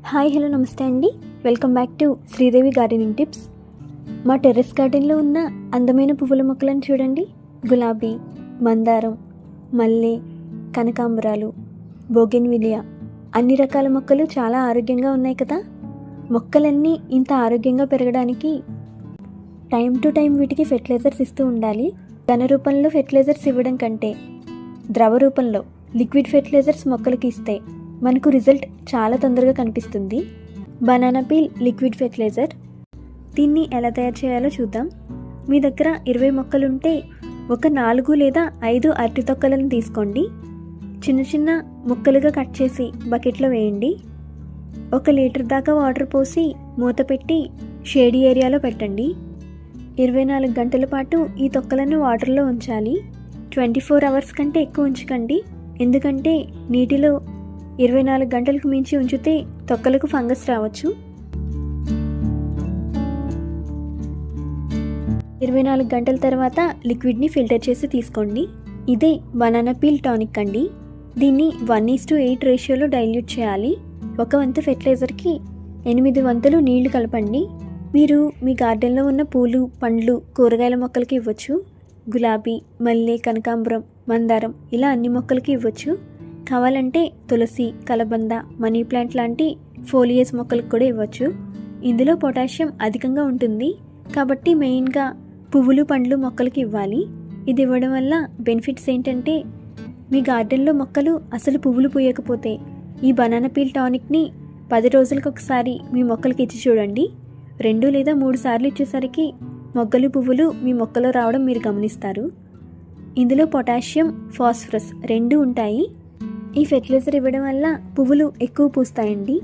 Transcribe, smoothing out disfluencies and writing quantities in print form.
Hi hello నమస్తే అండి. Welcome back to Sridevi gardening tips. మా టెర్రస్ గార్డెన్లో ఉన్న అందమైన పువ్వుల మొక్కలను చూడండి. గులాబీ, మందారం, మల్లె, కనకాంబరాలు, బోగెన్విలియా అన్ని రకాల మొక్కలు చాలా ఆరోగ్యంగా ఉన్నాయి కదా. మొక్కలన్నీ ఇంత ఆరోగ్యంగా పెరగడానికి టైం టు టైం వీటికి ఫెర్టిలైజర్స్ ఇస్తూ ఉండాలి. ఘన రూపంలో ఫెర్టిలైజర్స్ ఇవ్వడం కంటే ద్రవ రూపంలో లిక్విడ్ ఫెర్టిలైజర్స్ మొక్కలకి ఇస్తే మనకు రిజల్ట్ చాలా తొందరగా కనిపిస్తుంది. Banana peel liquid fertiliser. దీన్ని ఎలా తయారు చేయాలో చూద్దాం. మీ దగ్గర 20 మొక్కలుంటే ఒక 4 లేదా 5 అరటి తొక్కలను తీసుకోండి. చిన్న చిన్న ముక్కలుగా కట్ చేసి బకెట్లో వేయండి. 1 లీటర్ దాకా వాటర్ పోసి మూత పెట్టి షేడీ ఏరియాలో పెట్టండి. 24 గంటల పాటు ఈ తొక్కలను వాటర్లో ఉంచాలి. 24 అవర్స్ కంటే ఎక్కువ ఉంచకండి, ఎందుకంటే నీటిలో 24 గంటలకు మించి ఉంచితే తొక్కలకు ఫంగస్ రావచ్చు. 24 గంటల తర్వాత లిక్విడ్ని ఫిల్టర్ చేసి తీసుకోండి. ఇదే బనానా పీల్ టానిక్ అండి. దీన్ని 1:8 రేషియోలో డైల్యూట్ చేయాలి. 1 వంతు ఫెర్టిలైజర్కి 8 వంతులు నీళ్లు కలపండి. మీరు మీ గార్డెన్లో ఉన్న పూలు, పండ్లు, కూరగాయల మొక్కలకి ఇవ్వచ్చు. గులాబీ, మల్లె, కనకాంబరం, మందారం ఇలా అన్ని మొక్కలకి ఇవ్వచ్చు. కావాలంటే తులసి, కలబంద, మనీ ప్లాంట్ లాంటి ఫోలియేజ్ మొక్కలకు కూడా ఇవ్వచ్చు. ఇందులో పొటాషియం అధికంగా ఉంటుంది కాబట్టి మెయిన్గా పువ్వులు, పండ్లు మొక్కలకి ఇవ్వాలి. ఇది ఇవ్వడం వల్ల బెనిఫిట్స్ ఏంటంటే, మీ గార్డెన్లో మొక్కలు అసలు పువ్వులు పూయకపోతే ఈ బనానా పీల్ టానిక్ని 10 రోజులకు ఒకసారి మీ మొక్కలకి ఇచ్చి చూడండి. 2 లేదా 3 సార్లు ఇచ్చేసరికి మొగ్గలు, పువ్వులు మీ మొక్కలో రావడం మీరు గమనిస్తారు. ఇందులో పొటాషియం, ఫాస్ఫరస్ 2 ఉంటాయి. ఈ ఫెర్టిలైజర్ ఇవ్వడం వల్ల పువ్వులు ఎక్కువ పూస్తాయండి.